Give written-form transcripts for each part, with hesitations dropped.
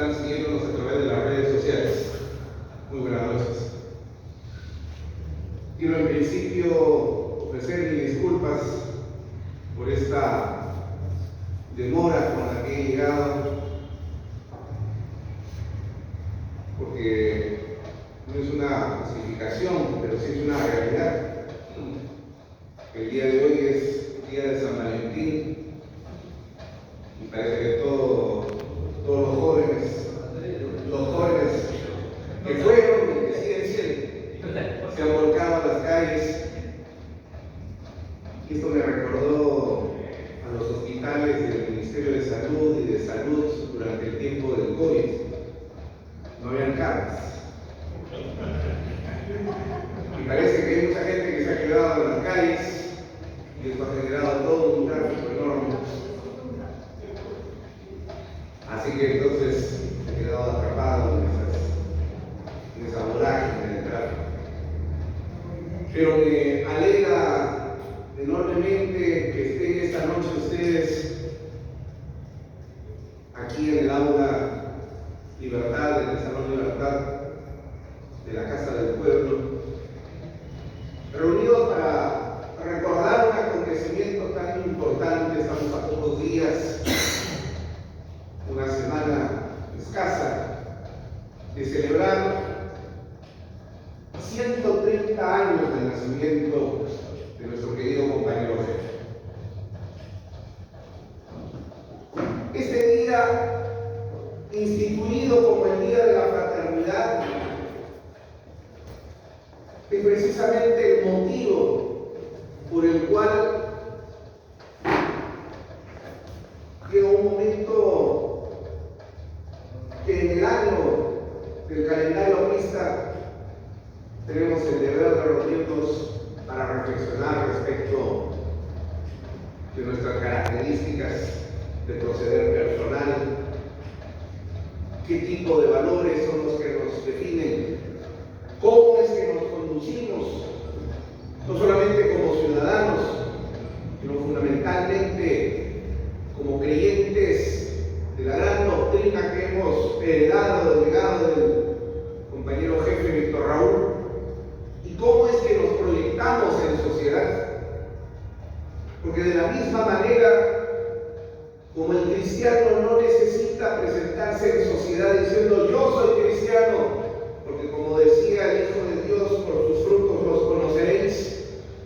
están siguiéndonos a través de las redes sociales. Muy buenas noches. Quiero en principio ofrecer mis disculpas por esta demora con la que he llegado, porque no es una justificación, pero sí es una realidad. El día de hoy es día de San Valentín y parece que todos los jóvenes que fueron y que siguen siendo se han volcado a las calles. Y esto me recordó a los hospitales del Ministerio de Salud y de Salud durante el tiempo del COVID. No habían camas. Y parece que hay mucha gente que se ha quedado en las calles y esto ha generado todo un tráfico enorme. Así que entonces he quedado atrapado en esa vorágine del tráfico. Pero me alegra enormemente que estén esta noche ustedes aquí en el aula Libertad, en el Salón Libertad de la Casa del Pueblo, reunidos para recordar un acontecimiento tan importante. Estamos a pocos días, una semana escasa, de celebrar 130 años del nacimiento de nuestro querido compañero Jefe. Este día, instituido como el Día de la Fraternidad, es precisamente el motivo por el cual llega un momento que en el año del calendario aprista tenemos el deber de reunirnos para reflexionar respecto de nuestras características de proceder personal, qué tipo de valores son los que nos definen, cómo es que nos conducimos, no solamente como ciudadanos, sino fundamentalmente como creyentes de la gran doctrina que hemos heredado del legado del compañero jefe Víctor Raúl, y cómo es que nos proyectamos en sociedad. Porque de la misma manera como el cristiano no necesita presentarse en sociedad diciendo yo soy cristiano, porque como decía el Hijo de Dios, por sus frutos los conoceréis,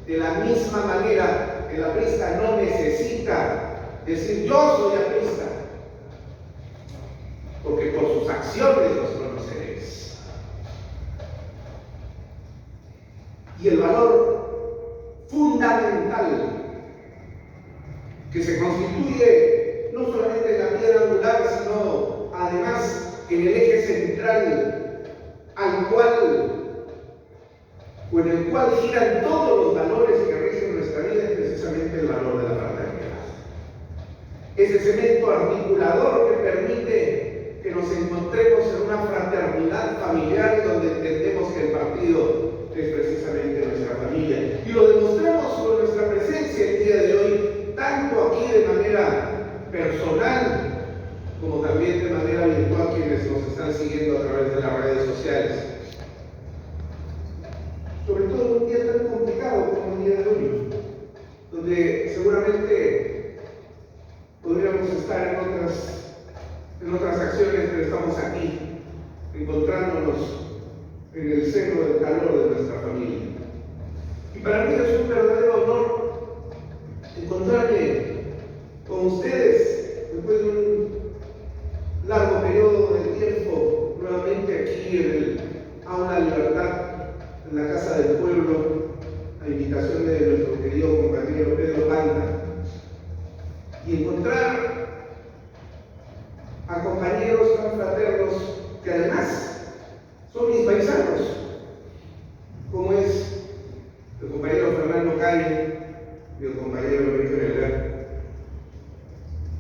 de la misma manera el aprista no necesita decir yo soy aprista, porque por sus acciones los conoceréis. Y el valor fundamental que se constituye no solamente en la piedra angular, sino además en el eje central en el cual giran todos los valores que rigen nuestra vida, es precisamente el valor de la fraternidad. Ese cemento articulador que permite que nos encontremos en una fraternidad familiar donde entendemos que el partido es precisamente nuestra familia. Y lo demostramos con nuestra presencia el día de hoy, tanto aquí de manera personal como también de manera virtual quienes nos están siguiendo a través de las redes sociales. Sobre todo en un día tan complicado como el día de hoy, donde seguramente podríamos estar en otras acciones, pero estamos aquí, encontrándonos en el seno del calor de nuestra familia. Y para mí es un verdadero honor encontrarme con ustedes después de un largo periodo de tiempo, nuevamente aquí en el Aula Libertad, en la Casa del Pueblo, a invitación de nuestro querido compañero Pedro Banda, y encontrar a compañeros tan fraternos que además son mis paisanos, como es el compañero Fernando Calle y el compañero Enrique Melgar,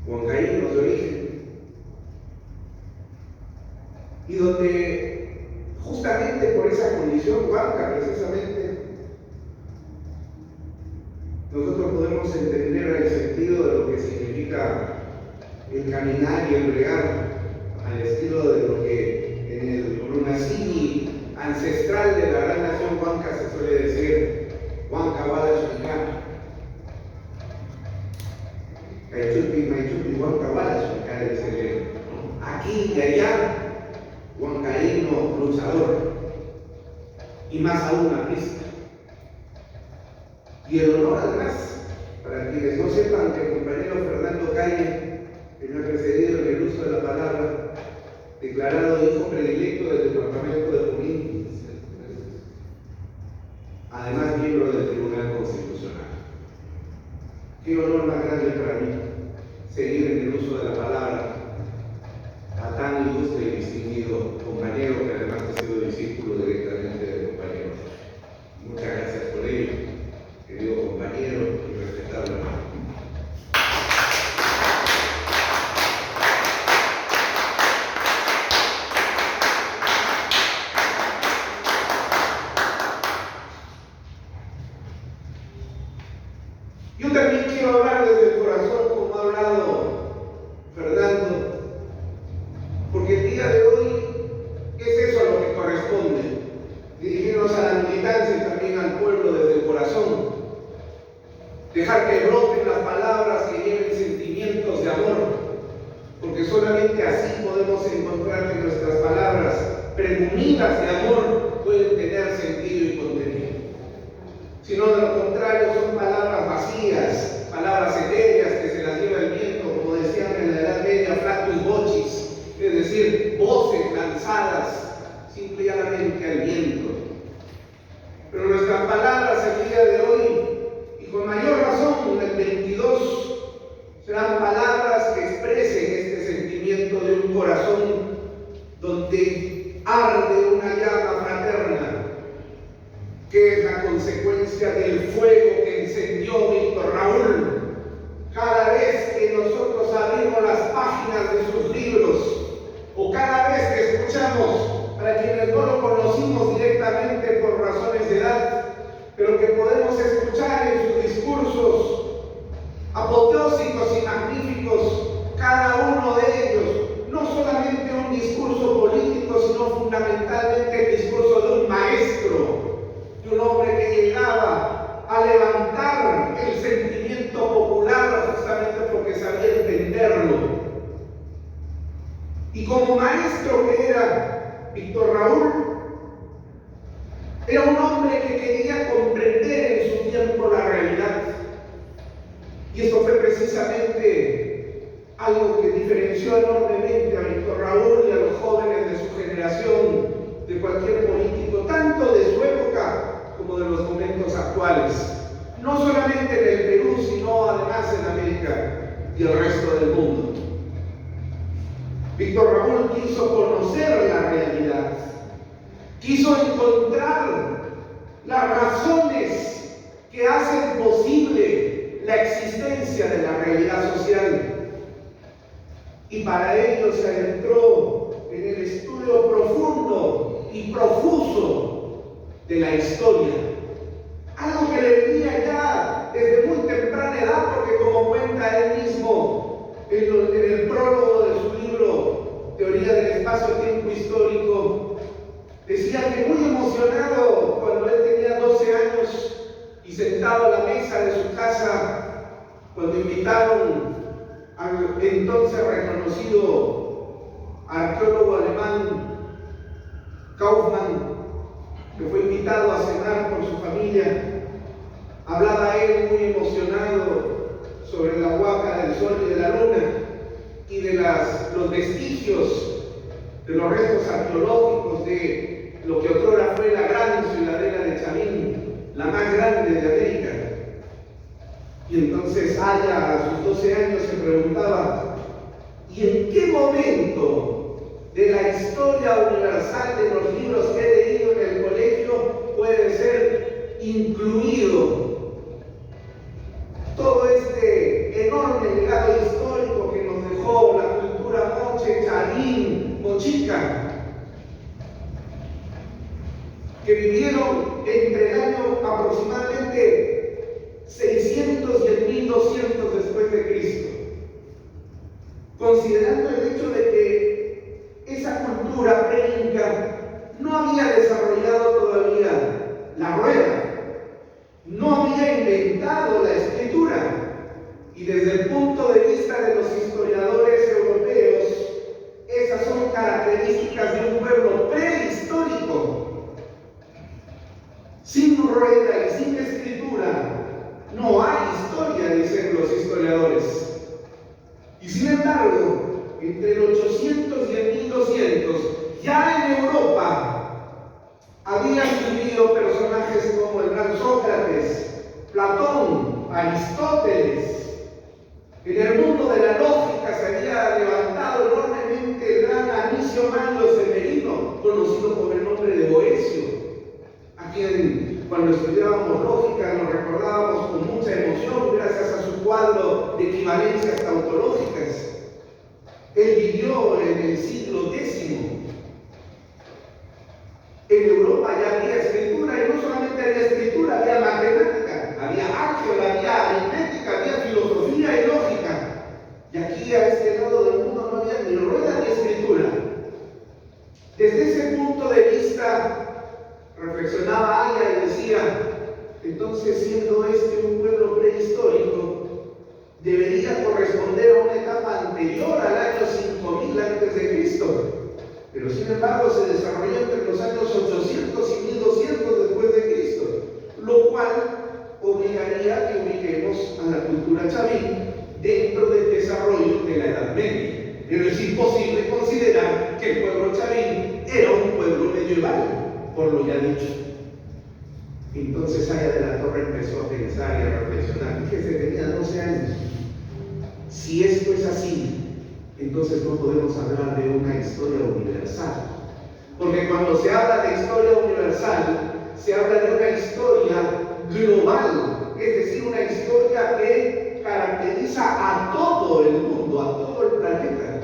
huancaínos de origen, y donde justamente por esa condición huanca precisamente nosotros podemos entender el sentido de lo que significa el caminar y el bregar al estilo de aquí y allá, huancaíno, luchador, y más aún artista. Y el honor además, para quienes no sepan, que el compañero Fernando Calle, que me ha precedido en el uso de la palabra, declarado hijo predilecto del departamento de Junín, además miembro del Tribunal Constitucional. Qué honor más grande para mí seguir en el uso de la palabra a tan ilustre y distinguido compañero que además ha sido discípulo directamente del compañero. Muchas gracias por ello, querido compañero y respetable hermano. Yo también quiero hablar desde el corazón, como ha hablado Fernando, porque el día de hoy es eso a lo que corresponde, dirigirnos a la militancia y también al pueblo desde el corazón, dejar que broten las palabras que lleven sentimientos de amor, porque solamente así podemos encontrar que nuestras palabras premunidas de amor pueden tener sentido y contenido. Si no, de lo contrario, son palabras vacías, palabras etéreas que se las lleva el viento, como decían en la Edad Media, flatus vocis, es decir, voces lanzadas simple y llanamente al viento. Pero nuestras palabras el día de hoy, y con mayor razón el 22, serán palabras que expresen este sentimiento de un corazón donde arde una llama fraterna, que es la consecuencia del fuego que encendió Víctor Raúl cada vez que nosotros abrimos las páginas de sus libros, o cada vez que escuchamos, para quienes no lo conocimos directamente por razones de edad, pero que podemos escuchar en sus discursos apoteósicos y magníficos, cada uno de ellos, no solamente un discurso político, sino fundamentalmente el discurso de un maestro, de un hombre que llegaba a levantar el sentimiento popular justamente porque sabía entenderlo. Y como maestro que era Víctor Raúl, era un hombre que quería comprender en su tiempo la realidad. Y esto fue precisamente algo que diferenció enormemente a Víctor Raúl y a los jóvenes de su generación de cualquier político, tanto de su época como de los momentos actuales, no solamente en el Perú, sino además en América y el resto del mundo. Víctor Raúl quiso conocer la realidad, quiso encontrar las razones que hacen posible la existencia de la realidad social, y para ello se adentró en el estudio profundo y profuso de la historia, algo que le venía ya desde muy temprana edad, porque como cuenta él mismo en el prólogo de su libro Teoría del Espacio-Tiempo Histórico, decía que muy emocionado cuando él tenía 12 años y sentado a la mesa de su casa, cuando invitaron al entonces reconocido arqueólogo alemán Kaufmann, que fue invitado a cenar por su familia, hablaba él muy emocionado sobre la huaca del sol y de la luna y de los vestigios de los restos arqueológicos de lo que otrora fue la gran ciudadela de Chamín, la más grande de América. Y entonces Aya, a sus 12 años, se preguntaba: ¿y en qué momento de la historia universal de los libros que he leído en el colegio puede ser incluido todo este enorme legado histórico que nos dejó la cultura moche, charín, mochica, que vivieron entre el año aproximadamente 600 y el 1200 después de Cristo? Considerando el hecho de que esa cultura preinca no había desarrollado todavía la rueda, no había inventado la escritura, y desde el punto de vista de los historiadores europeos, esas características de un pueblo prehistórico. Sin rueda y sin escritura no hay historia, dicen los historiadores. Y sin embargo, entre el 800 y el 1200, ya en Europa habían vivido personajes como el gran Sócrates, Platón, Aristóteles. En el mundo de la lógica se había levantado enormemente el gran Anicio Manlio Severino, conocido por el nombre de Boecio, a quien cuando estudiábamos lógica nos recordábamos con mucha emoción gracias a su cuadro de equivalencias tautológicas. Él vivió en el siglo X. En Europa ya había escritura, y no solamente había escritura, había matemática, había álgebra, había aritmética, había filosofía y lógica. Y aquí a este lado del mundo no había ni rueda ni escritura. Desde ese punto de vista, reflexionaba Aya y decía, entonces siendo este un pueblo prehistórico, debería corresponder a una etapa anterior al año 5000 a.C., pero sin embargo se desarrolló entre los años 800 y 1200 después de Cristo, lo cual obligaría a que ubiquemos a la cultura chavín dentro del desarrollo de la Edad Media. Pero es imposible considerar que el pueblo chavín era un pueblo medieval, por lo ya dicho. Entonces Aya de la Torre empezó a pensar y a reflexionar. Fíjese, tenía 12 años. Si esto es así, entonces no podemos hablar de una historia universal. Porque cuando se habla de historia universal, se habla de una historia global, es decir, una historia que caracteriza a todo el mundo, a todo el planeta.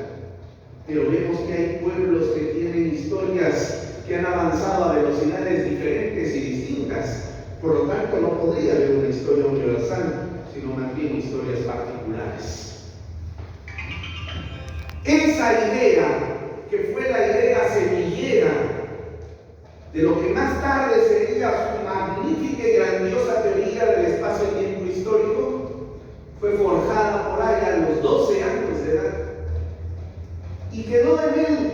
Pero vemos que hay pueblos que tienen historias que han avanzado a velocidades diferentes y distintas. Por lo tanto, no podría haber una historia universal, sino más bien historias particulares. Esa idea, que fue la idea semillera de lo que más tarde sería su magnífica y grandiosa teoría del espacio-tiempo histórico, fue forjada por Aya a los 12 años de edad y quedó en él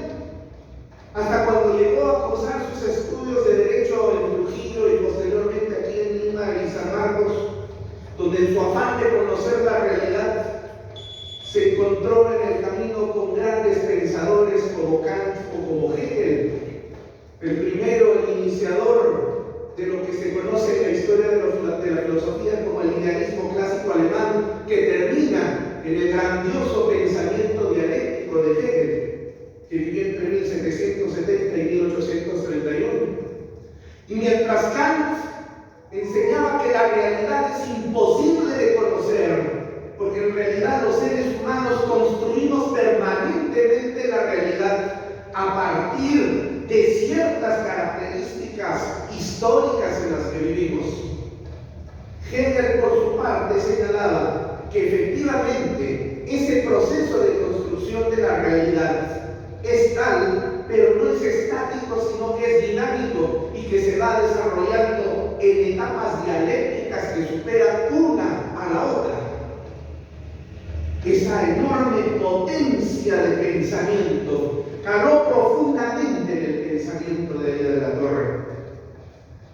hasta cuando llegó a cursar sus estudios de Derecho en Trujillo y posteriormente aquí en Lima y San Marcos, donde en su afán de conocer la realidad se encontró en el camino con grandes pensadores como Kant o como Hegel. El primero, el iniciador de lo que se conoce en la historia de la filosofía como el idealismo clásico alemán, que termina en el grandioso pensamiento dialéctico de Hegel, que vivió entre 1770 y 1831. Y mientras Kant enseñaba que la realidad es imposible de conocer, porque en realidad los seres humanos construimos permanentemente la realidad a partir de ciertas características históricas en las que vivimos. Hegel, por su parte, señalaba que efectivamente ese proceso de construcción de la realidad es tal, pero no es estático, sino que es dinámico y que se va desarrollando en etapas dialécticas que superan una a la otra. Esa enorme potencia de pensamiento caló profundamente en el pensamiento de Aya de la Torre.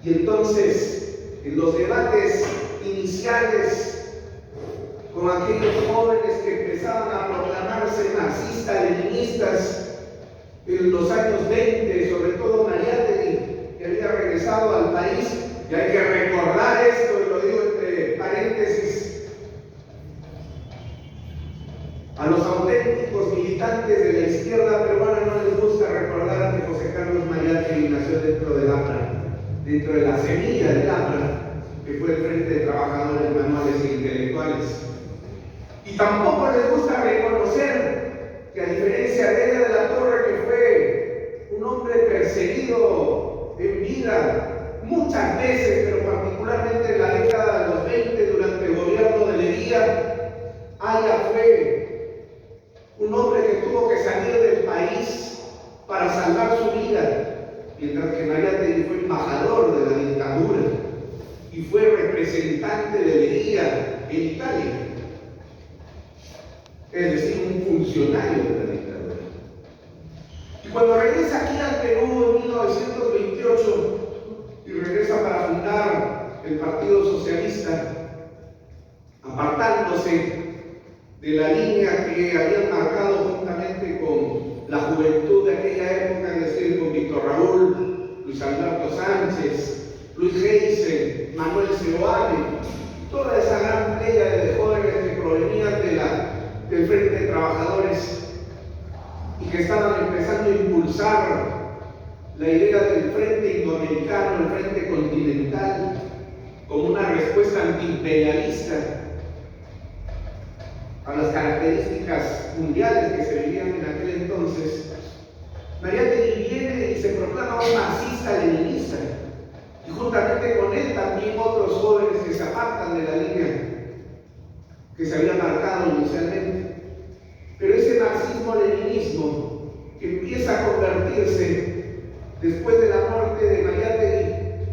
Y entonces, en los debates iniciales con aquellos jóvenes que empezaban a proclamarse marxistas-leninistas en los años 20, sobre todo Mariátegui, que había regresado al país, y hay que recordar esto, y lo digo entre paréntesis, a los auténticos militantes de la izquierda peruana no les gusta recordar que José Carlos Mariátegui nació dentro del APRA, dentro de la semilla del APRA, que fue el Frente de Trabajadores Manuales e Intelectuales. Y tampoco les gusta reconocer que, a diferencia de Aya de la Torre, que fue un hombre perseguido en vida muchas veces, pero particularmente en la década de los 20, durante el gobierno de Leguía, Aya fue un hombre que tuvo que salir del país para salvar su vida, mientras que Mariátegui fue embajador de la dictadura y fue representante de Leguía en Italia, es decir, un funcionario de la dictadura. Cuando regresa aquí al Perú en 1928 y regresa para fundar el Partido Socialista, apartándose de la línea que habían marcado juntamente con la juventud de aquella época, es decir, con Víctor Raúl, Luis Alberto Sánchez, Luis Heisen, Manuel Seoane, toda esa gran playa de jóvenes que provenían del Frente de Trabajadores y que estaban empezando a impulsar la idea del Frente Indoamericano, el Frente Continental, como una respuesta antiimperialista a las características mundiales que se vivían en aquel entonces. Mariátegui viene y se proclama un marxista-leninista, y juntamente con él también otros jóvenes que se apartan de la línea que se había marcado inicialmente. Pero ese marxismo-leninismo que empieza a convertirse, después de la muerte de Mariátegui,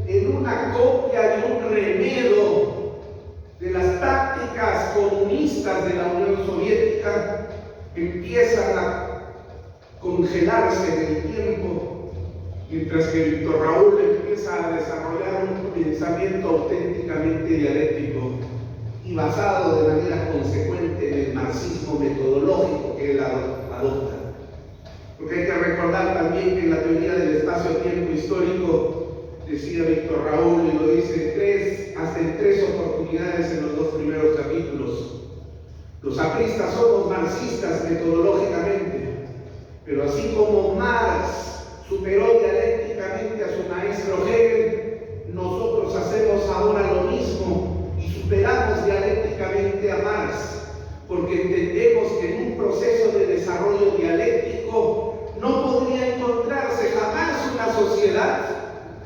en una copia y un remedo de las tácticas comunistas de la Unión Soviética, empiezan a congelarse en el tiempo, mientras que Víctor Raúl empieza a desarrollar un pensamiento auténticamente dialéctico y basado de manera consecuente en el marxismo metodológico que él adopta. Porque hay que recordar también que en la teoría del espacio-tiempo histórico, decía Víctor Raúl, y lo dice hasta en tres oportunidades en los dos primeros capítulos: los apristas somos marxistas metodológicamente, pero así como Marx superó dialécticamente a su maestro Hegel, nosotros hacemos ahora lo mismo y superamos dialécticamente a Marx, porque entendemos que en un proceso de desarrollo dialéctico no podría encontrarse jamás una sociedad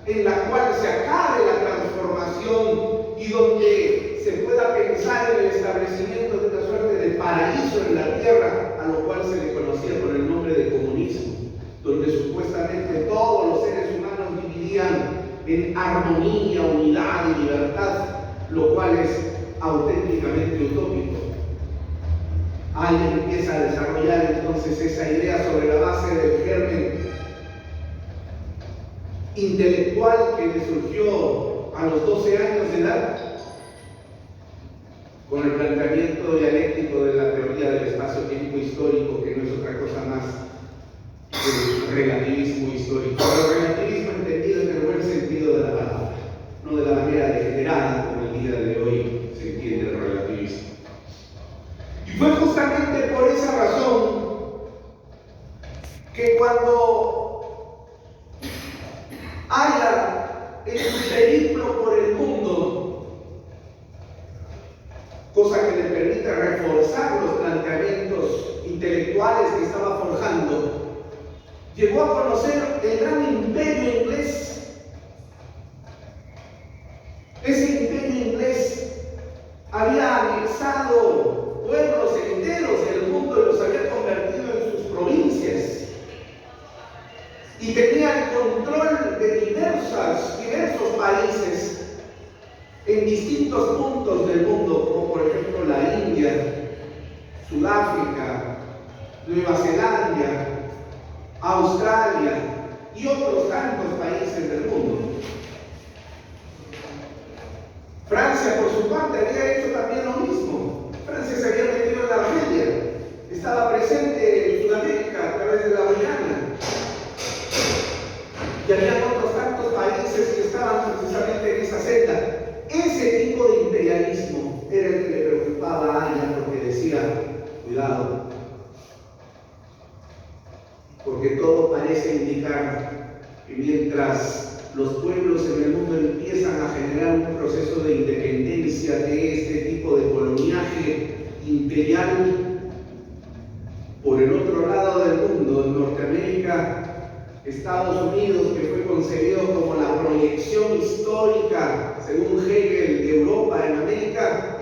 en la cual se acabe la transformación y donde se pueda pensar en el establecimiento de una suerte de paraíso en la tierra, a lo cual se le conocía por el nombre de comunismo, donde supuestamente todos los seres humanos vivirían en armonía, unidad y libertad, lo cual es auténticamente utópico. Alguien empieza a desarrollar entonces esa idea sobre la base del germen intelectual que le surgió a los 12 años de edad, con el planteamiento dialéctico de la teoría del espacio-tiempo histórico, que no es otra cosa más que el relativismo histórico. Pero el relativismo entendido en el buen sentido de la palabra, no de la manera degenerada como el día de hoy se entiende el relativismo. Y fue justamente por esa razón que cuando haya en su periplo por el mundo, cosa que le permite reforzar los planteamientos intelectuales que estaba forjando, llegó a conocer el gran imperio inglés. Ese imperio inglés había anexado pueblos enteros del mundo y los había convertido en sus provincias, y tenía el control de diversos países en distintos puntos del mundo, como por ejemplo la India, Sudáfrica, Nueva Zelanda, Australia y otros tantos países del mundo. Francia, por su parte, había hecho también lo mismo. Francia se había metido en la Argelia, estaba presente en Sudamérica a través de la Guyana, y había otros tantos países que estaban precisamente en esa senda. Ese tipo de imperialismo era el que le preocupaba a Aya, porque decía: cuidado, porque todo parece indicar que mientras los pueblos en el mundo empiezan a generar un proceso de independencia de este tipo de coloniaje imperial, por el otro lado del mundo, en Norteamérica, Estados Unidos, que fue concebido como la proyección histórica, según Hegel, de Europa en América,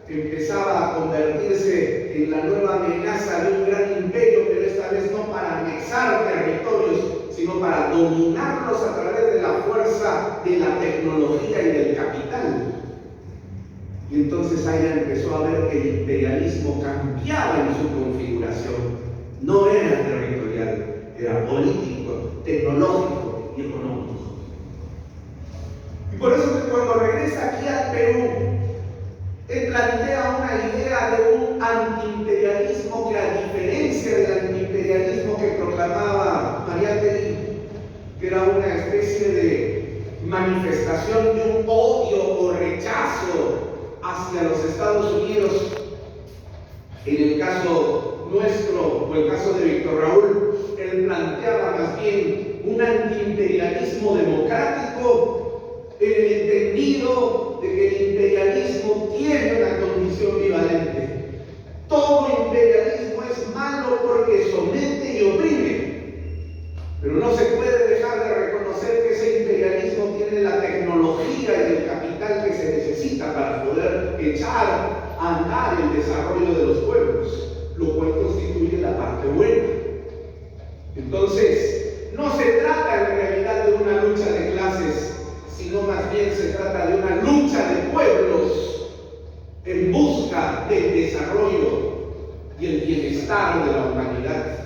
empezaba a convertirse en la nueva amenaza de un gran imperio, pero esta vez no para anexar territorios, sino para dominarlos a través de la fuerza de la tecnología y del capital. Y entonces Aya empezó a ver que el imperialismo cambiaba en su configuración. No era territorial, era político, tecnológico y económico. Y por eso que cuando regresa aquí al Perú, él plantea una idea de un antiimperialismo que, a diferencia del antiimperialismo que proclamaba Mariátegui, que era una especie de manifestación de un odio o rechazo hacia los Estados Unidos, en el caso nuestro o el caso de Víctor Raúl, él planteaba más bien un antiimperialismo democrático, en el entendido de que el imperialismo tiene una condición bivalente. Todo imperialismo es malo porque somete y oprime, pero no se puede dejar de reconocer que ese imperialismo tiene la tecnología y el capital que se necesita para poder echar a andar el desarrollo de los pueblos, lo cual constituye la parte buena. Entonces, no se trata en realidad de una lucha de clases, sino más bien se trata de una lucha de pueblos en busca del desarrollo y el bienestar de la humanidad.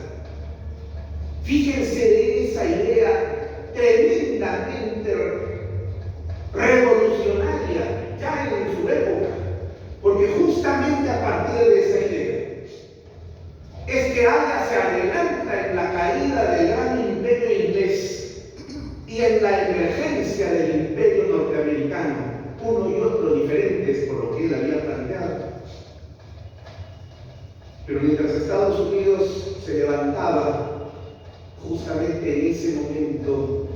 Fíjense en esa idea tremendamente revolucionaria ya en su época, porque justamente a partir de esa idea es que Aya se adelanta en la caída del gran imperio inglés y en la emergencia del imperio norteamericano, uno y otro diferentes por lo que él había planteado. Pero mientras Estados Unidos se levantaba, justamente en ese momento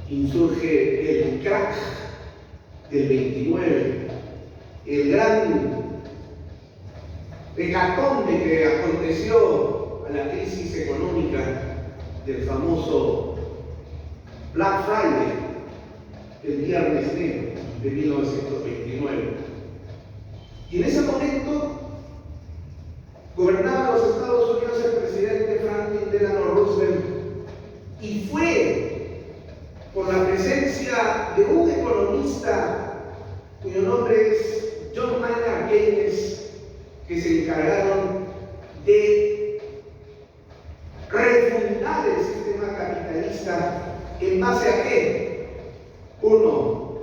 insurge el crack del 29, el gran hecatombe que aconteció a la crisis económica del famoso Black Friday, el Viernes Negro de 1929. Y en ese momento gobernaba los Estados Unidos el presidente Franklin Delano Roosevelt, y fue por la presencia de un economista cuyo nombre es John Maynard Keynes, que se encargaron de refundar el sistema capitalista. ¿En base a qué? 1.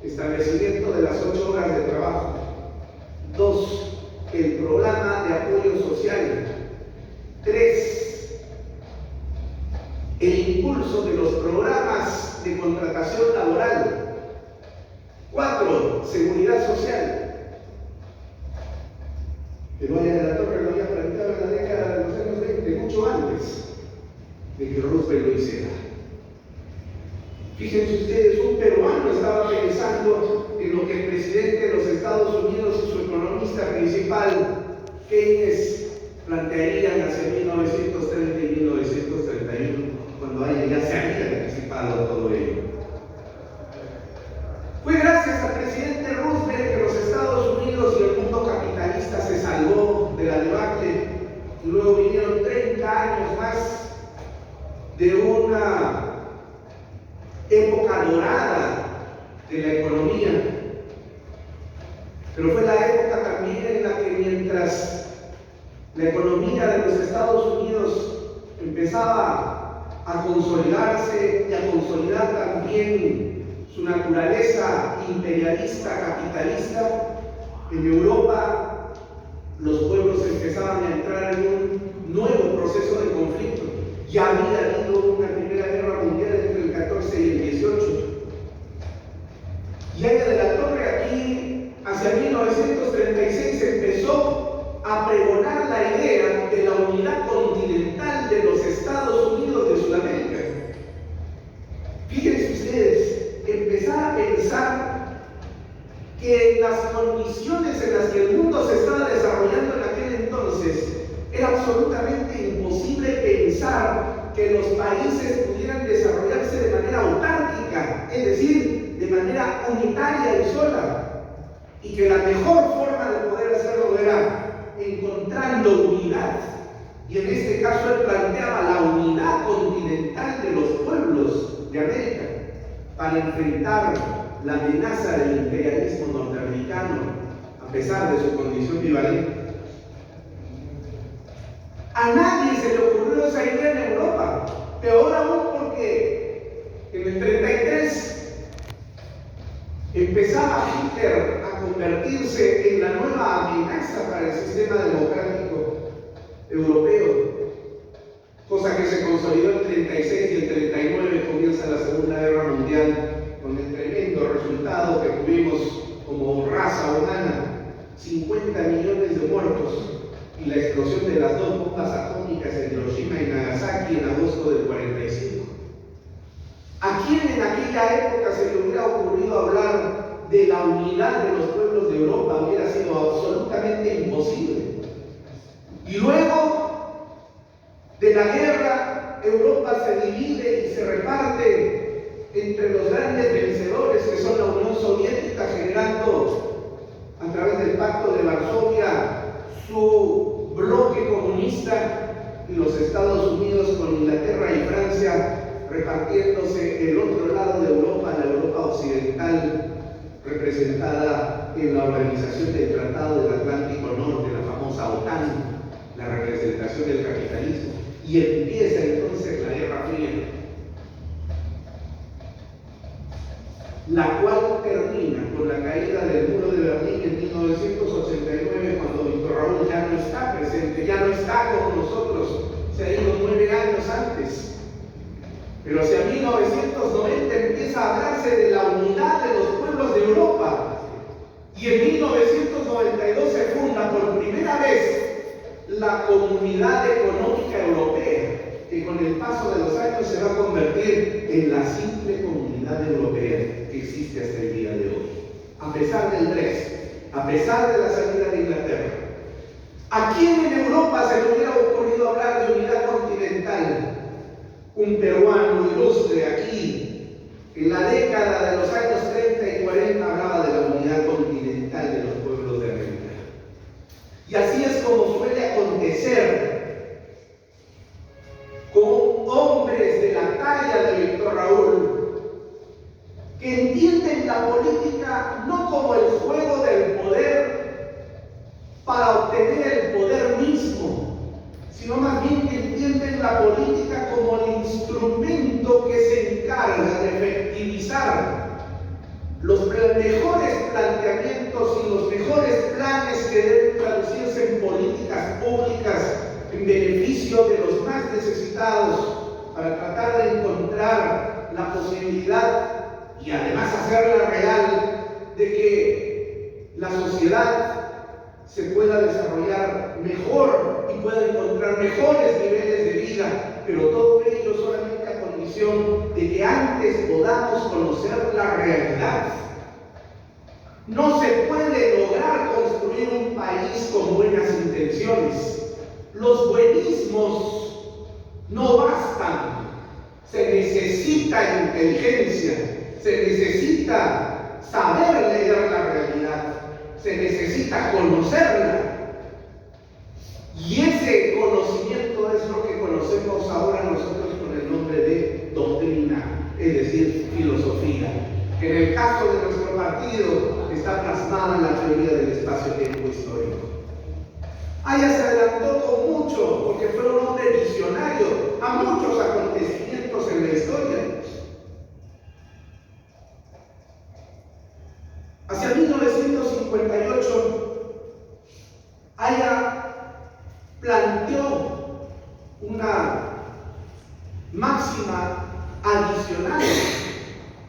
Establecimiento de las 8 horas de trabajo. 2. El programa de apoyo social. 3. El impulso de los programas de contratación laboral. 4. Seguridad social. Pero Aya de la Torre lo había planteado en la década de los años 20, mucho antes de que Roosevelt lo hiciera. Fíjense ustedes, un peruano estaba pensando en lo que el presidente de los Estados Unidos y su economista principal, Keynes, plantearían hacia 1930 y 1931, cuando Aya ya se había anticipado todo ello. Fue gracias al presidente Roosevelt que los Estados Unidos y el mundo capitalista se salvó de la debacle, y luego vinieron 30 años más de una época dorada de la economía. Pero fue la época también en la que, mientras la economía de los Estados Unidos empezaba a consolidarse y a consolidar también su naturaleza imperialista, capitalista, en Europa los pueblos empezaban a entrar en un nuevo proceso de conflicto. Ya había habido una primera guerra mundial entre el 14 y el 18. Y Aya de la Torre aquí, hacia 1936, empezó a pregonar la idea de la unidad continental de los Estados Unidos de Sudamérica. Fíjense ustedes, empezar a pensar que en las condiciones en las que el mundo se estaba desarrollando en aquel entonces, era absolutamente imposible pensar que los países pudieran desarrollarse de manera autárquica, es decir, de manera unitaria y sola, y que la mejor forma de poder hacerlo era encontrando unidad. Y en este caso él planteaba la unidad continental de los pueblos de América para enfrentar la amenaza del imperialismo norteamericano, a pesar de su condición bivalente. A nadie se le ocurrió pueblo de esa idea en Europa. Peor aún porque en el 33 empezaba Hitler a convertirse en la nueva amenaza para el sistema democrático europeo, cosa que se consolidó en el 36 y el 39 comienza la Segunda Guerra Mundial con el tremendo resultado que tuvimos como raza humana: 50 millones de muertos y la explosión de las dos bombas atómicas en Hiroshima y Nagasaki en agosto del 45. ¿A quién en aquella época se le hubiera ocurrido hablar de la unidad de los pueblos de Europa? Hubiera sido absolutamente imposible. Y luego de la guerra, Europa se divide y se reparte entre los grandes vencedores, que son la Unión Soviética, generando a través del Pacto de Varsovia su bloque comunista, y los Estados Unidos con Inglaterra y Francia repartiéndose el otro lado de Europa, la Europa occidental, representada en la organización del Tratado del Atlántico Norte, la famosa OTAN, la representación del capitalismo. Y empieza entonces la Guerra Fría, la cual termina con la caída del muro de Berlín en 1989, cuando Víctor Raúl ya no está presente, ya no está con nosotros, se ha ido 9 años antes. Pero hacia 1990 empieza a hablarse de la unidad de los pueblos de Europa, y en 1992 se funda por primera vez la Comunidad Económica Europea, que con el paso de los años se va a convertir en la simple Comunidad Europea que existe hasta el día de hoy. A pesar del Brexit, a pesar de la salida de Inglaterra, ¿a quién en Europa se le hubiera ocurrido hablar de unidad continental? Un peruano ilustre aquí, en la década de los años 30 y 40, hablaba de la unidad continental de los pueblos de América. Y así es como suele acontecer con hombres de la talla de Víctor Raúl, que entienden la política no como el juego del poder para obtener el poder mismo, sino más bien que entienden la política como el instrumento que se encarga de efectivizar los mejores planteamientos y los mejores planes que deben traducirse en políticas públicas en beneficio de los más necesitados, para tratar de encontrar la posibilidad y además hacerla real de que la sociedad se pueda desarrollar mejor y pueda encontrar mejores niveles de vida, pero todo ello solamente a condición de que antes podamos conocer la realidad. No se puede lograr construir un país con buenas intenciones. Los buenismos no bastan. Se necesita inteligencia, se necesita saber leer la realidad, se necesita conocerla. Y ese conocimiento es lo que conocemos ahora nosotros con el nombre de doctrina, es decir, filosofía. En el caso de nuestro partido está plasmada en la teoría del espacio-tiempo histórico. Aya se adelantó con mucho, porque fue un hombre visionario a muchos acontecimientos en la historia. Hacia 1958, Aya planteó una máxima adicional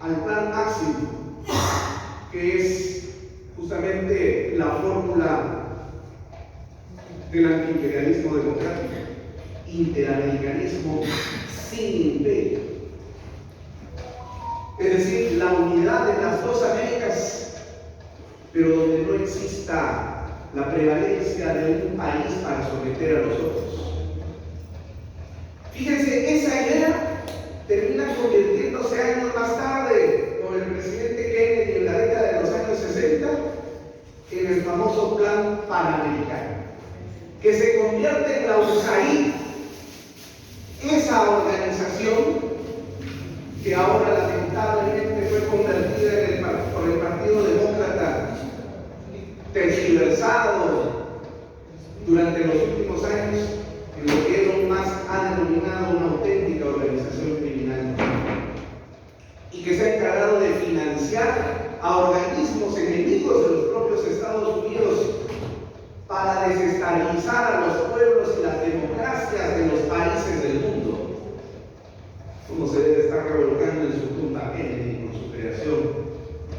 al plan máximo, que es justamente la fórmula del antiimperialismo democrático: interamericanismo sin imperio. Es decir, la unidad de las dos Américas, pero donde no exista la prevalencia de un país para someter a los otros. Fíjense, esa idea termina convirtiéndose años más tarde, con el presidente Kennedy en la década de los años 60, en el famoso Plan Panamericano, que se convierte en la USAID, esa organización que ahora lamentablemente fue convertida por el Partido Demócrata, tergiversado durante los últimos años en lo que Elon Musk Marx ha denominado una auténtica organización criminal y que se ha encargado de financiar a organismos enemigos de los propios Estados Unidos para desestabilizar a los pueblos y las democracias de los países del mundo. Como se debe estar revolcando en su tumba Kennedy con su creación,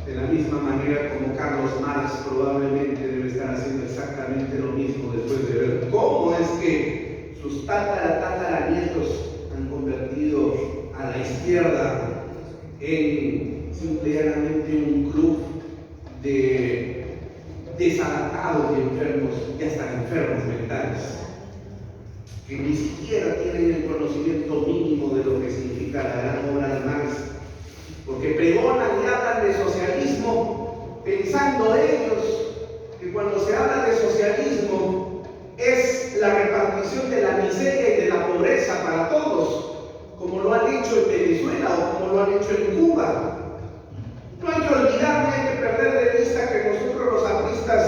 de la misma manera como Carlos Marx probablemente debe estar haciendo exactamente lo mismo después de ver cómo es que sus tataranietos han convertido a la izquierda en simplemente un club de desadaptados y enfermos, y hasta enfermos mentales, que ni siquiera tienen el conocimiento mínimo de lo que significa la gran obra de Marx, porque pregonan y hablan de socialismo pensando ellos que cuando se habla de socialismo es la repartición de la miseria y de la pobreza para todos, como lo han hecho en Venezuela o como lo han hecho en Cuba. No hay que olvidar ni hay que perder de vista que nosotros los apristas,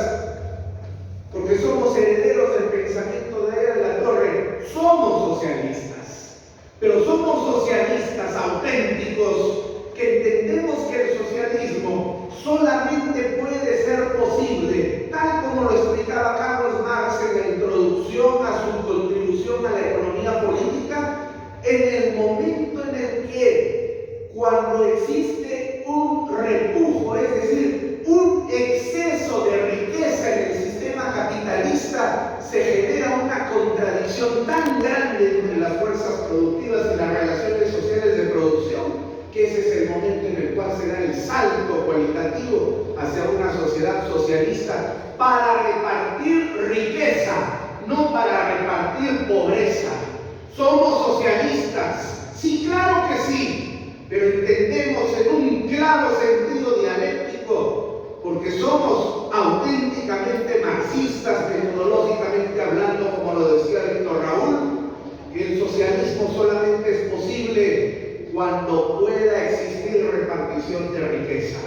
porque somos herederos del pensamiento de la Torre, somos socialistas, pero somos socialistas auténticos que entendemos que el socialismo solamente puede ser posible, tal como lo explicaba Carlos Marx en la introducción a su contribución a la economía política, en el momento en el que, cuando existe un repujo, es decir, un exceso de riqueza en el sistema capitalista, se genera una contradicción tan grande entre las fuerzas productivas y las relaciones sociales de producción, que ese es el momento en el cual se da el salto cualitativo hacia una sociedad socialista para repartir riqueza, no para repartir pobreza. ¿Somos socialistas? Sí, claro que sí, pero entendemos en un claro sentido dialéctico, porque somos auténticamente marxistas, metodológicamente hablando, como lo decía Víctor Raúl, que el socialismo solamente es posible cuando pueda existir repartición de riqueza,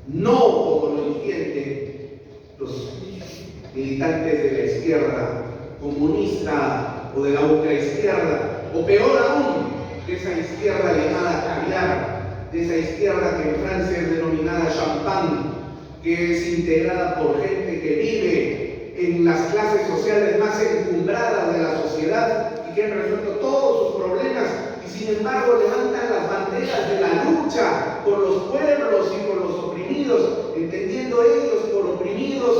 no como lo entienden los militantes de la izquierda comunista o de la ultraizquierda, o peor aún, de esa izquierda llamada caviar, de esa izquierda que en Francia es denominada champán, que es integrada por gente que vive en las clases sociales más encumbradas de la sociedad y que han resuelto todos sus problemas, y sin embargo levantan las banderas de la lucha por los pueblos y por los oprimidos, entendiendo ellos por oprimidos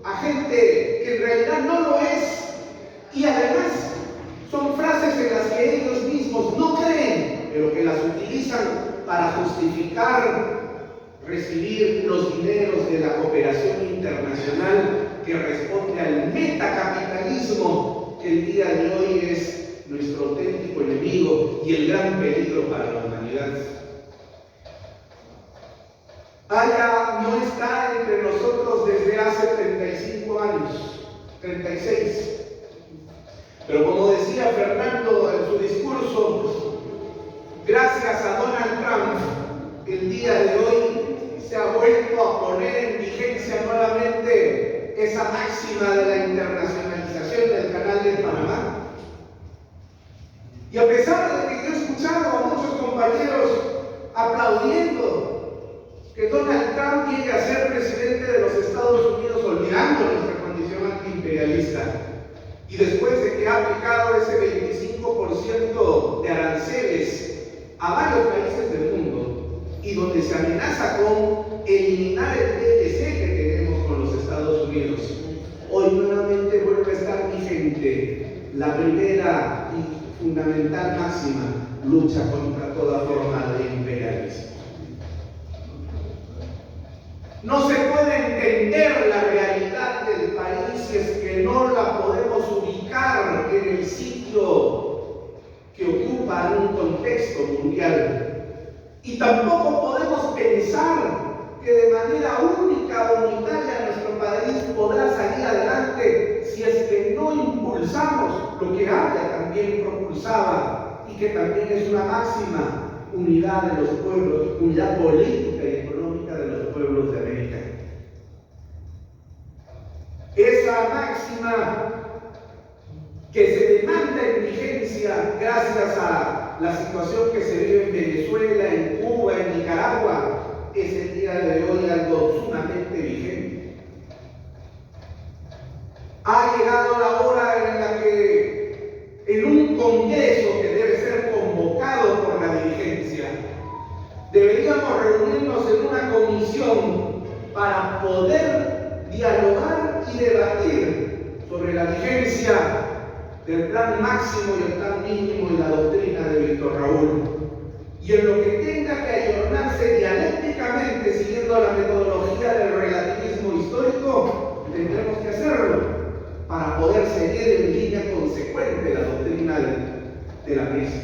a gente que en realidad no lo es, y además son frases en las que ellos mismos no creen, pero que las utilizan para justificar recibir los dineros de la cooperación internacional que responde al metacapitalismo que el día de hoy es nuestro auténtico enemigo y el gran peligro para la humanidad. Aya no está entre nosotros desde hace 35 años, 36. Pero como decía Fernando en su discurso, gracias a Donald Trump, el día de hoy se ha vuelto a poner en vigencia nuevamente esa máxima de la internacionalización del Canal de Panamá. Y a pesar de que yo he escuchado a muchos compañeros aplaudiendo que Donald Trump llegue a ser presidente de los Estados Unidos, olvidando nuestra condición antiimperialista, y después de que ha aplicado ese 25% de aranceles a varios países del mundo, y donde se amenaza con eliminar el TLC que tenemos con los Estados Unidos, hoy nuevamente vuelve a estar vigente la primera y fundamental máxima: lucha contra toda forma de imperialismo. No se puede entender la realidad del país si es que no la podemos ubicar en el sitio que ocupa en un contexto mundial. Y tampoco podemos pensar que de manera única o unitaria nuestro país podrá salir adelante si es que no impulsamos lo que Aya también propulsaba y que también es una máxima: unidad de los pueblos, unidad política y económica de los pueblos de América. Esa máxima que se demanda en vigencia gracias a la situación que se vive en Venezuela, en Cuba, en Nicaragua, es el día de hoy algo sumamente vigente. Ha llegado la hora en la que en un congreso que debe ser convocado por la dirigencia, deberíamos reunirnos en una comisión para poder dialogar y debatir sobre la vigencia del plan máximo y el plan mínimo y la doctrina de Víctor Raúl. Y en lo que tenga que ayornarse dialécticamente siguiendo la metodología del relativismo histórico, tendremos que hacerlo para poder seguir en línea consecuente la doctrina de la crisis.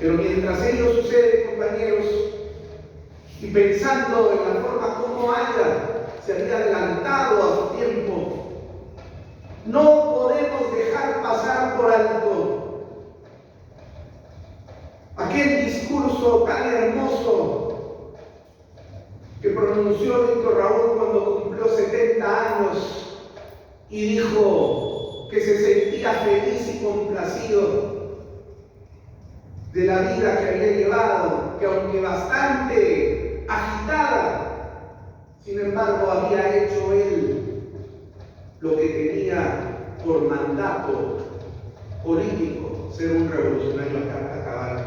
Pero mientras ello sucede, compañeros, y pensando en la forma como se había adelantado a su tiempo, no podemos dejar pasar por alto aquel discurso tan hermoso que pronunció Víctor Raúl cuando cumplió 70 años y dijo que se sentía feliz y complacido de la vida que había llevado, que aunque bastante agitada, sin embargo había hecho él lo que tenía por mandato político, ser un revolucionario a capa cabal.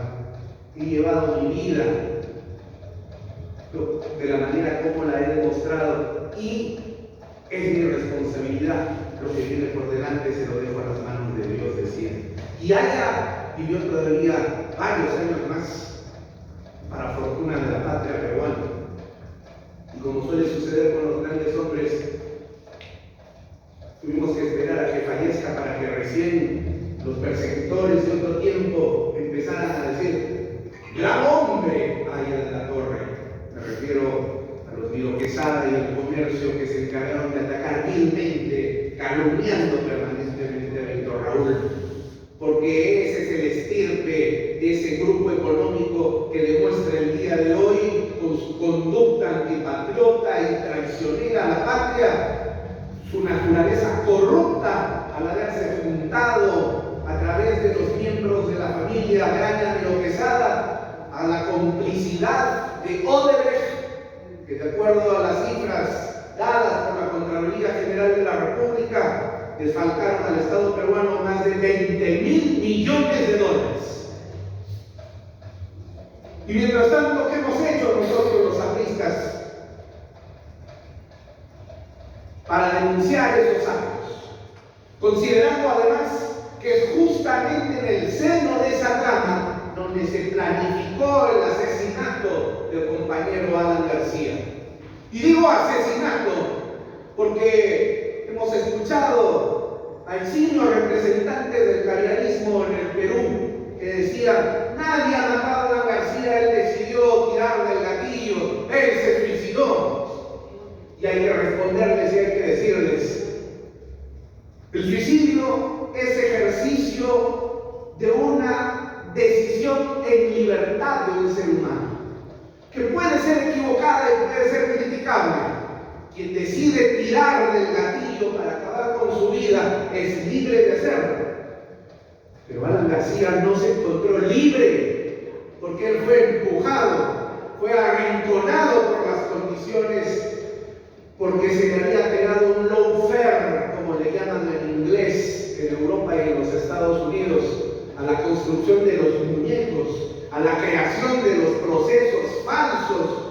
He llevado mi vida de la manera como la he demostrado y es mi responsabilidad. Lo que viene por delante se lo dejo a las manos de Dios, decía. Y allá vivió todavía varios años más, para fortuna de la patria peruana. Y como suele suceder con los grandes hombres, tuvimos que esperar a que fallezca para que recién los persecutores de otro tiempo empezaran a decir: ¡gran hombre! Allá en la torre. Me refiero a los Miro Quesada y al comercio que se encargaron de atacar vilmente, calumniando permanentemente a Víctor Raúl, porque ese es el estirpe de ese grupo económico que demuestra el día de hoy con su conducta antipatriota y traicionera a la patria, su naturaleza corrupta al haberse juntado a través de los miembros de la familia Braña Miro Quesada a la complicidad de Odebrecht, que de acuerdo a las cifras dadas por la Contraloría General de la República desfalcaron al Estado peruano más de 20.000 millones de dólares. Y mientras tanto, ¿qué hemos hecho nosotros los apristas para denunciar esos actos? Considerando además que es justamente en el seno de esa trama donde se planificó el asesinato del compañero Alan García. Y digo asesinato porque hemos escuchado a eximios representantes del carrianismo en el Perú que decían: nadie ha matado a Alan García, él decidió tirar del gatillo, él se suicidó. Y hay que responderles y hay que decirles: el suicidio es ejercicio de una decisión en libertad de un ser humano, que puede ser equivocada y puede ser criticable. Quien decide tirar del gatillo para acabar con su vida es libre de hacerlo. Pero Alan García no se encontró libre porque él fue empujado, fue arrinconado por las condiciones, porque se le había pegado un lawfare, como le llaman en inglés, en Europa y en los Estados Unidos, a la construcción de los muñecos, a la creación de los procesos falsos,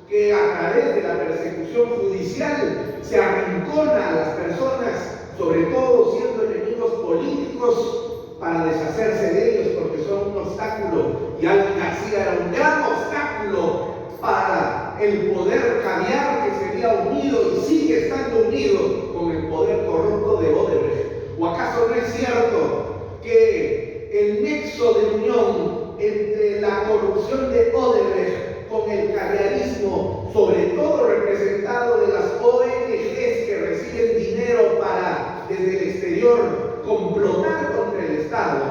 que a través de la persecución judicial se arrincona a las personas, sobre todo siendo enemigos políticos, para deshacerse de ellos porque son un obstáculo. Y Alan García era un gran obstáculo para el poder caviar que se había unido y sigue estando unido con el poder corrupto de Odebrecht. ¿O acaso no es cierto que el nexo de unión entre la corrupción de Odebrecht con el carrianismo, sobre todo representado de las ONGs que reciben dinero para, desde el exterior, complotar contra el Estado?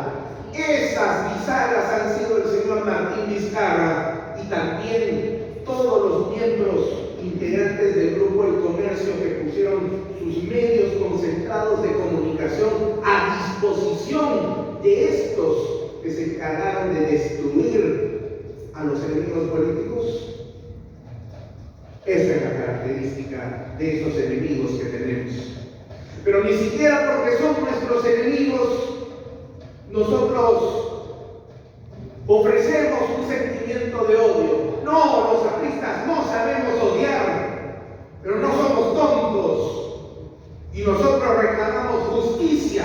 Esas bisagras han sido el señor Martín Vizcarra y también todos los miembros integrantes del grupo El Comercio que pusieron sus medios concentrados de comunicación a disposición de estos que se encargaron de destruir a los enemigos políticos. Esa es la característica de esos enemigos que tenemos. Pero ni siquiera porque son nuestros enemigos, nosotros ofrecemos un sentimiento de odio. No, los apristas no sabemos odiar, pero no somos tontos. Y nosotros reclamamos justicia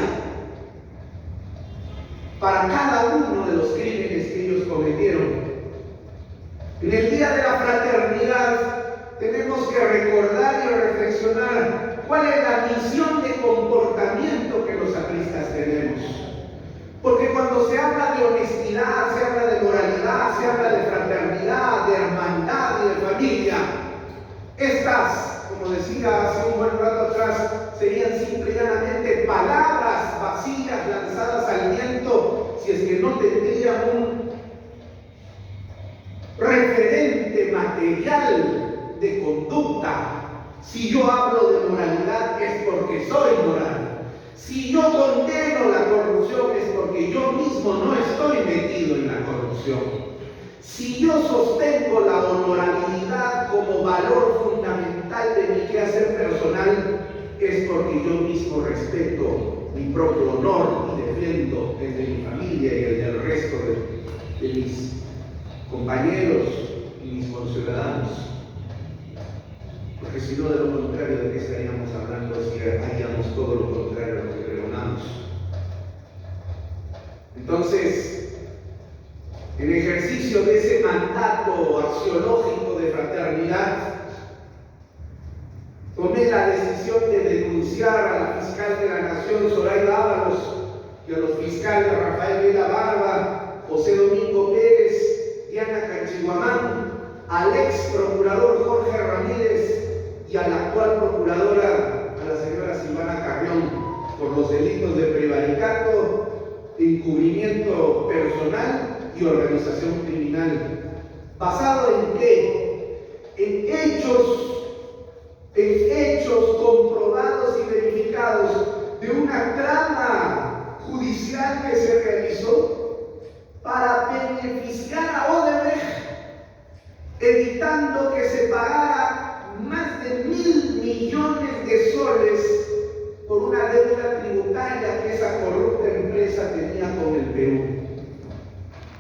para cada uno de los crímenes que ellos cometieron. En el Día de la Fraternidad tenemos que recordar y reflexionar cuál es la misión de comportamiento que los apristas tenemos. Porque cuando se habla de honestidad, se habla de moralidad, se habla de fraternidad, de hermandad y de familia, estas, como decía hace un buen rato atrás, serían simple y llanamente palabras vacías lanzadas al viento si es que no tendrían un referente material de conducta. Si yo hablo de moralidad es porque soy moral. Si yo condeno la corrupción es porque yo mismo no estoy metido en la corrupción. Si yo sostengo la honorabilidad como valor fundamental de mi quehacer personal es porque yo mismo respeto mi propio honor y defiendo el de mi familia y el del resto de mis compañeros y mis conciudadanos. Porque si no, de lo contrario, ¿de qué estaríamos hablando si haríamos todo lo contrario a lo que pregonamos? Entonces, en ejercicio de ese mandato axiológico de fraternidad, tomé la decisión de denunciar a la fiscal de la Nación, Zoraida Ábalos, y a los fiscales Rafael Vela Barba, José Domingo Pérez, Diana Cachiguamán, al ex procurador Jorge Ramírez y a la actual procuradora, a la señora Silvana Carrión, por los delitos de prevaricato, encubrimiento personal y organización criminal. ¿Basado en qué? En hechos comprobados y verificados de una trama judicial que se realizó para beneficiar a Odebrecht, evitando que se pagara más de 1.000 millones de soles por una deuda tributaria que esa corrupta empresa tenía con el Perú.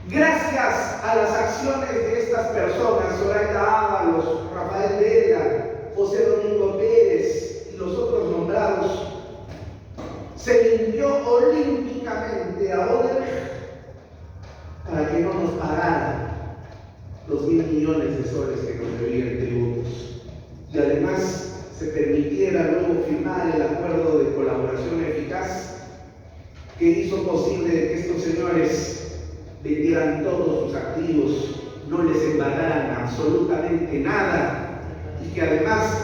Gracias a las acciones de estas personas, Zoraida Ábalos, Rafael Vela, José Domingo Pérez y los otros nombrados, se limpió olímpicamente a Odebrecht para que no nos pagaran los 1.000 millones de soles que nos debían tributos. Y además se permitiera luego firmar el acuerdo de colaboración eficaz que hizo posible que estos señores vendieran todos sus activos, no les embargaran absolutamente nada y que además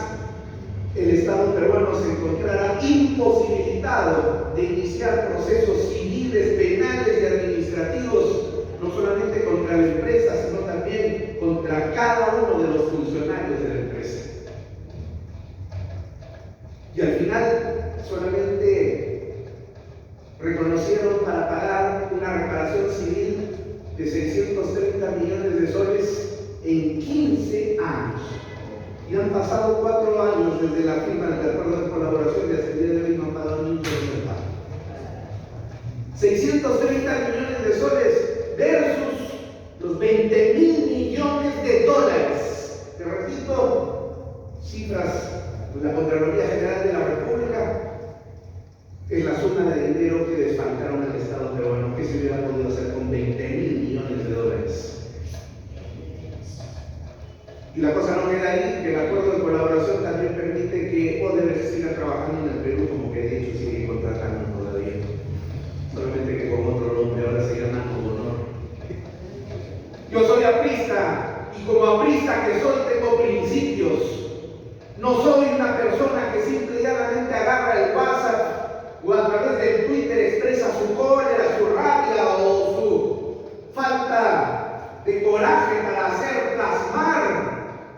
el Estado peruano se encontrara imposibilitado de iniciar procesos civiles, penales y administrativos, no solamente contra la empresa, sino también contra cada uno de los funcionarios de la empresa. Y al final solamente reconocieron para pagar una reparación civil de 630 millones de soles en 15 años. Y han pasado 4 años desde la firma del acuerdo de colaboración y hasta el día de hoy no han pagado ni un solo centavo. 630 millones de soles versus los 20.000 millones de dólares. Te repito, cifras de la Contraloría General de la República, es la suma de dinero que desfalcaron al Estado peruano. ¿Qué se hubiera podido hacer con 20.000 millones de dólares? Y la cosa no queda ahí, que el acuerdo de colaboración también permite que Odebrecht siga trabajando en el Perú, como que de hecho sigue contratando todavía. Solamente que con otro nombre, ahora se llama Honor. Yo soy aprista, y como aprista que soy, tengo principios. No soy una persona que simple y llanamente agarra el WhatsApp o a través del Twitter expresa su cólera, su rabia o su falta de coraje para hacer plasmar